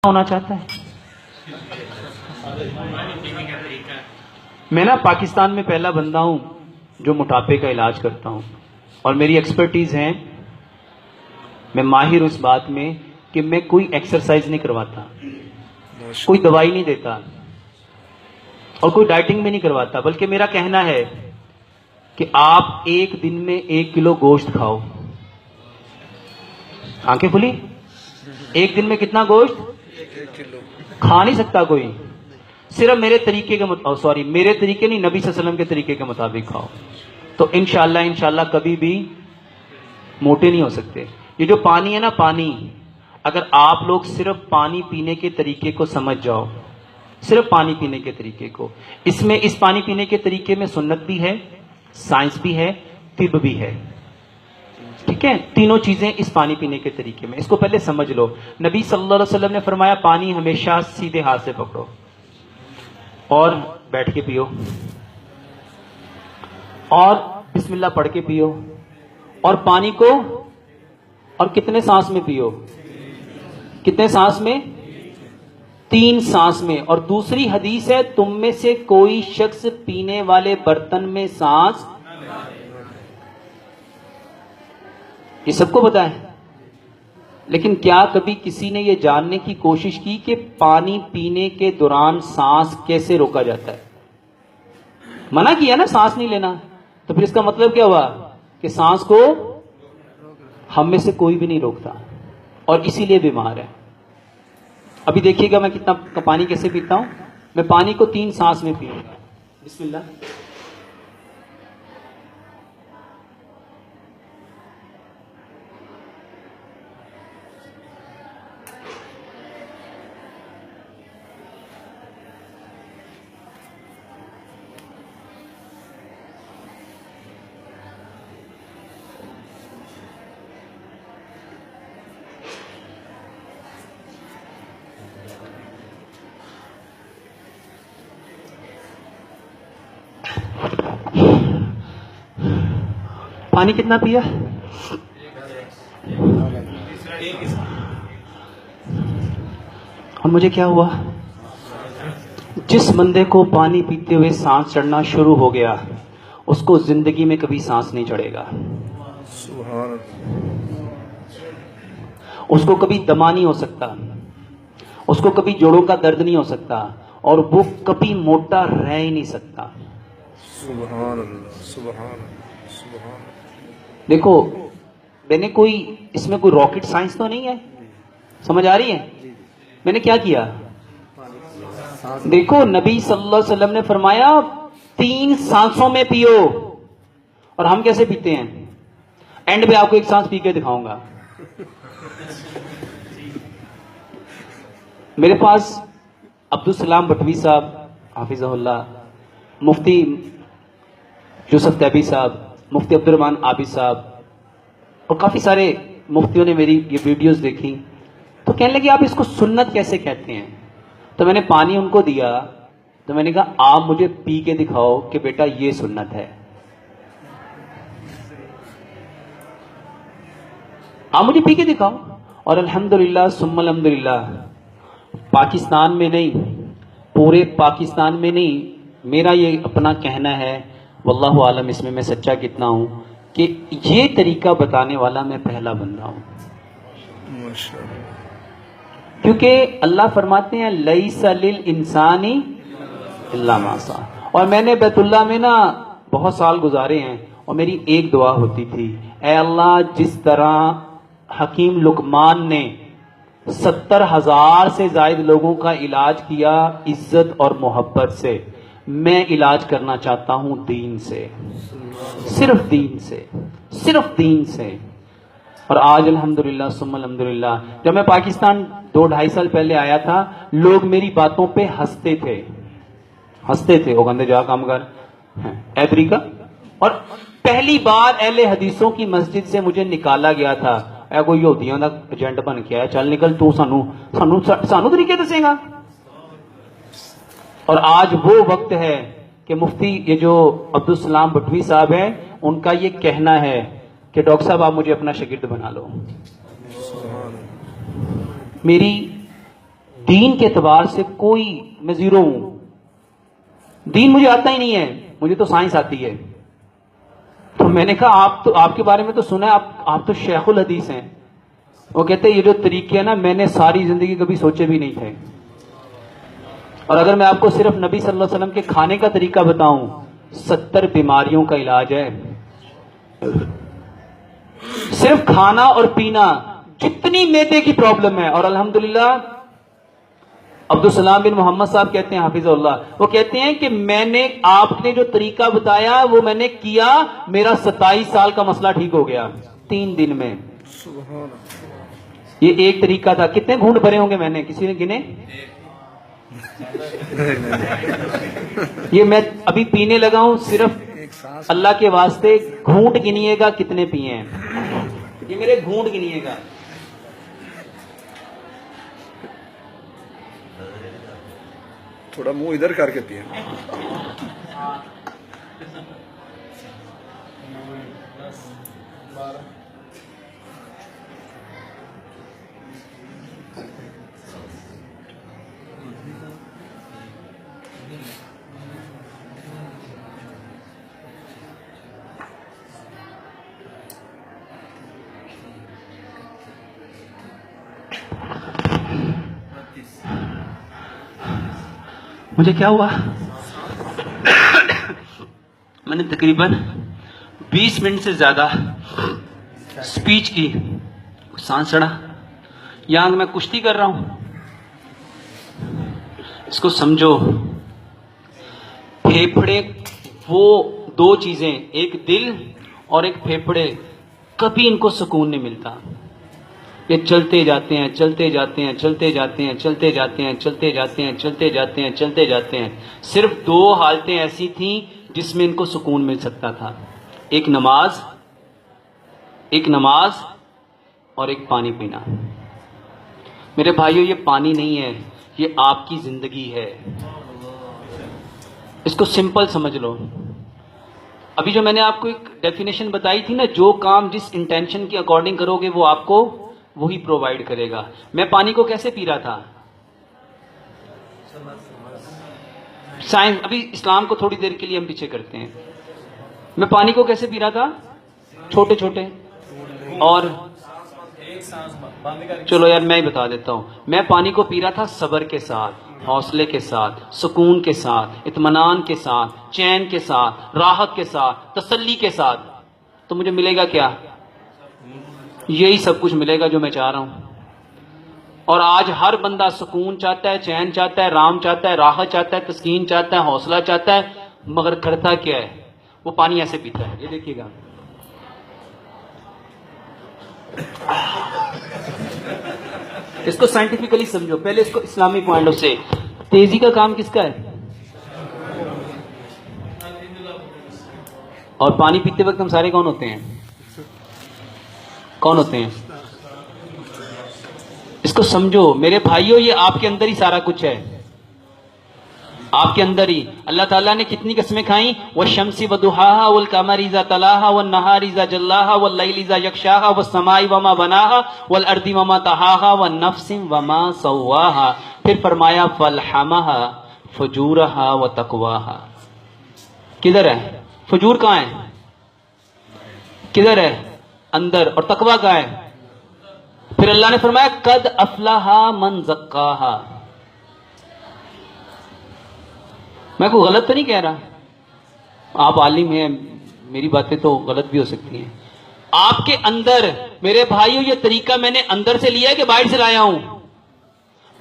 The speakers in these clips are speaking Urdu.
ہونا چاہتا ہے. میں نا پاکستان میں پہلا بندہ ہوں جو موٹاپے کا علاج کرتا ہوں، اور میری ایکسپرٹیز ہے، میں ماہر ہوں اس بات میں کہ میں کوئی ایکسرسائز نہیں کرواتا، کوئی دوائی نہیں دیتا اور کوئی ڈائٹنگ بھی نہیں کرواتا، بلکہ میرا کہنا ہے کہ آپ ایک دن میں 1 کلو گوشت کھاؤ. آنکھیں کھلی؟ ایک دن میں کتنا گوشت کھا نہیں سکتا کوئی، صرف میرے طریقے کے میرے طریقے نہیں، نبی صلی اللہ علیہ وسلم کے طریقے کے مطابق کھاؤ، تو انشاءاللہ کبھی بھی موٹے نہیں ہو سکتے. یہ جو پانی ہے نا، پانی، اگر آپ لوگ صرف پانی پینے کے طریقے کو سمجھ جاؤ، صرف پانی پینے کے طریقے کو، اس پانی پینے کے طریقے میں سنت بھی ہے، سائنس بھی ہے، طب بھی ہے، ٹھیک ہے؟ تینوں چیزیں اس پانی پینے کے طریقے میں. اس کو پہلے سمجھ لو. نبی صلی اللہ علیہ وسلم نے فرمایا پانی ہمیشہ سیدھے ہاتھ سے پکڑو اور بیٹھ کے پیو، اور بسم اللہ پڑھ کے پیو، اور پانی کو اور کتنے سانس میں پیو؟ کتنے سانس میں؟ 3 سانس میں. اور دوسری حدیث ہے، تم میں سے کوئی شخص پینے والے برتن میں سانس، یہ سب کو پتا ہے، لیکن کیا کبھی کسی نے یہ جاننے کی کوشش کی کہ پانی پینے کے دوران سانس کیسے روکا جاتا ہے؟ منع کیا نا سانس نہیں لینا، تو پھر اس کا مطلب کیا ہوا کہ سانس کو ہم میں سے کوئی بھی نہیں روکتا، اور اسی لیے بیمار ہے. ابھی دیکھیے گا میں کتنا پانی کیسے پیتا ہوں. میں پانی کو 3 سانس میں پیوں گا. بسم اللہ. پانی کتنا پیا؟ اور مجھے کیا ہوا؟ جس بندے کو پانی پیتے ہوئے سانس چڑھنا شروع ہو گیا، اس کو زندگی میں کبھی سانس نہیں چڑھے گا، اس کو کبھی دمہ نہیں ہو سکتا، اس کو کبھی جوڑوں کا درد نہیں ہو سکتا، اور وہ کبھی موٹا رہ ہی نہیں سکتا. سبحان اللہ، سبحان اللہ، سبحان اللہ. دیکھو، میں نے اس میں کوئی راکٹ سائنس تو نہیں ہے، سمجھ آ رہی ہے؟ میں نے کیا کیا؟ دیکھو، نبی صلی اللہ علیہ وسلم نے فرمایا 3 سانسوں میں پیو، اور ہم کیسے پیتے ہیں؟ اینڈ پہ آپ کو 1 سانس پی کے دکھاؤں گا. میرے پاس عبدالسلام بٹوی صاحب حافظہ اللہ، مفتی یوسف تیبی صاحب، مفتی عبدالرحمن عابد صاحب، اور کافی سارے مفتیوں نے میری یہ ویڈیوز دیکھی، تو کہنے لگے آپ اس کو سنت کیسے کہتے ہیں؟ تو میں نے پانی ان کو دیا، تو میں نے کہا آپ مجھے پی کے دکھاؤ کہ بیٹا یہ سنت ہے. آپ مجھے پی کے دکھاؤ. اور الحمدللہ ثم الحمدللہ، پاکستان میں نہیں، پورے پاکستان میں نہیں، میرا یہ اپنا کہنا ہے، واللہ عالم اس میں میں سچا کتنا ہوں، کہ یہ طریقہ بتانے والا میں پہلا بندہ ہوں. کیونکہ اللہ فرماتے ہیں لیس للانسان الا ما سعی. اور میں نے بیت اللہ میں نا بہت سال گزارے ہیں، اور میری ایک دعا ہوتی تھی، اے اللہ جس طرح حکیم لقمان نے 70,000 سے زائد لوگوں کا علاج کیا عزت اور محبت سے، میں علاج کرنا چاہتا ہوں دین سے، صرف دین سے، صرف دین سے. اور آج الحمدللہ ثم الحمدللہ، جب میں پاکستان 2-2.5 سال پہلے آیا تھا، لوگ میری باتوں پہ ہنستے تھے، وہ گندے جا کام کر ایبری کا. اور پہلی بار اہل حدیثوں کی مسجد سے مجھے نکالا گیا تھا، اے کوئی یہودیاں دا ایجنٹ بن کے آیا، چل نکل تو سانو طریقے دسے گا. اور آج وہ وقت ہے کہ مفتی یہ جو عبدالسلام بٹوی صاحب ہیں، ان کا یہ کہنا ہے کہ ڈاکٹر صاحب آپ مجھے اپنا شاگرد بنا لو. دین کے اعتبار سے کوئی میں زیرو ہوں. دین مجھے آتا ہی نہیں ہے, مجھے تو سائنس آتی ہے. تو میں نے کہا آپ کے بارے میں تو سنا ہے, آپ تو شیخ الحدیث ہیں. وہ کہتے ہیں یہ جو طریقے ہیں نا, میں نے ساری زندگی کبھی سوچے بھی نہیں تھے. اور اگر میں آپ کو صرف نبی صلی اللہ علیہ وسلم کے کھانے کا طریقہ بتاؤں, 70 بیماریوں کا علاج ہے. صرف کھانا اور پینا, جتنی معدے کی پرابلم ہے. اور الحمدللہ عبدالسلام بن محمد صاحب کہتے ہیں حافظ اللہ, وہ کہتے ہیں کہ میں نے آپ نے جو طریقہ بتایا وہ میں نے کیا, میرا 27 سال کا مسئلہ ٹھیک ہو گیا 3 دن میں. سبحان اللہ. یہ ایک طریقہ تھا. کتنے گھونٹ بھرے ہوں گے میں نے, کسی نے گنے؟ یہ میں ابھی پینے لگا ہوں, صرف اللہ کے واسطے گھونٹ گنیے گا کتنے پیے ہیں. یہ میرے گھونٹ گنیے گا. تھوڑا منہ ادھر کر کے پیے. مجھے کیا ہوا, میں نے تقریباً 20 منٹ سے زیادہ سپیچ کی, سانس چڑھا. یہاں میں کشتی کر رہا ہوں. اس کو سمجھو, پھیپھڑے وہ 2 چیزیں, ایک دل اور ایک پھیپھڑے, کبھی ان کو سکون نہیں ملتا. یہ چلتے جاتے ہیں, چلتے جاتے ہیں, چلتے جاتے ہیں, چلتے جاتے ہیں, چلتے جاتے ہیں, چلتے جاتے ہیں, چلتے جاتے ہیں. صرف 2 حالتیں ایسی تھیں جس میں ان کو سکون مل سکتا تھا, ایک نماز اور ایک پانی پینا. میرے بھائیو, یہ پانی نہیں ہے, یہ آپ کی زندگی ہے. اس کو سمپل سمجھ لو. ابھی جو میں نے آپ کو ایک ڈیفینیشن بتائی تھی نا, جو کام جس انٹینشن کے اکارڈنگ کرو گے وہ آپ کو وہی پرووائڈ کرے گا. میں پانی کو کیسے پی رہا تھا, سائنس, ابھی اسلام کو تھوڑی دیر کے لیے ہم پیچھے کرتے ہیں. میں پانی کو کیسے پی رہا تھا, چھوٹے چھوٹے. اور چلو یار میں ہی بتا دیتا ہوں, میں پانی کو پی رہا تھا صبر کے ساتھ, حوصلے کے ساتھ, سکون کے ساتھ, اطمینان کے ساتھ, چین کے ساتھ, راحت کے ساتھ, تسلی کے ساتھ. تو مجھے ملے گا کیا, یہی سب کچھ ملے گا جو میں چاہ رہا ہوں. اور آج ہر بندہ سکون چاہتا ہے, چین چاہتا ہے, رام چاہتا ہے, راحت چاہتا ہے, تسکین چاہتا ہے, حوصلہ چاہتا ہے, مگر کرتا کیا ہے, وہ پانی ایسے پیتا ہے. یہ دیکھیے گا, اس کو سائنٹیفکلی سمجھو. پہلے اس کو اسلامی پوائنٹ آف سے, تیزی کا کام کس کا ہے, اور پانی پیتے وقت ہم سارے کون ہوتے ہیں, کون ہوتے ہیں؟ اس کو سمجھو میرے بھائیوں, یہ آپ کے اندر ہی سارا کچھ ہے, آپ کے اندر ہی. اللہ تعالیٰ نے کتنی قسمیں کھائیں, والشمس وضحاها والقمر اذا تلاها والنهار اذا جلاها والليل اذا يغشاها والسماء وما بناها والارض وما طحاها والنفس وما سواها. پھر فرمایا فالحمها فجورها وتقواها. کدھر ہے فجور, کہاں ہے, کدھر ہے, اندر. اور تقوی کہاں ہے؟ پھر اللہ نے فرمایا قد افلح من زکاہا. میں کوئی غلط تو نہیں کہہ رہا, آپ عالم ہیں, میری باتیں تو غلط بھی ہو سکتی ہیں. آپ کے اندر میرے بھائیو یہ طریقہ میں نے اندر سے لیا ہے کہ باہر سے لایا ہوں.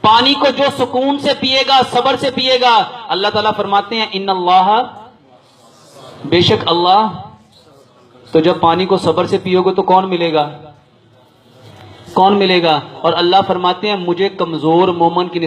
پانی کو جو سکون سے پیے گا, صبر سے پیے گا, اللہ تعالیٰ فرماتے ہیں ان اللہ, بے شک اللہ. تو جب پانی کو صبر سے پیو گے تو کون ملے گا, کون ملے گا؟ اور اللہ فرماتے ہیں مجھے کمزور مومن کی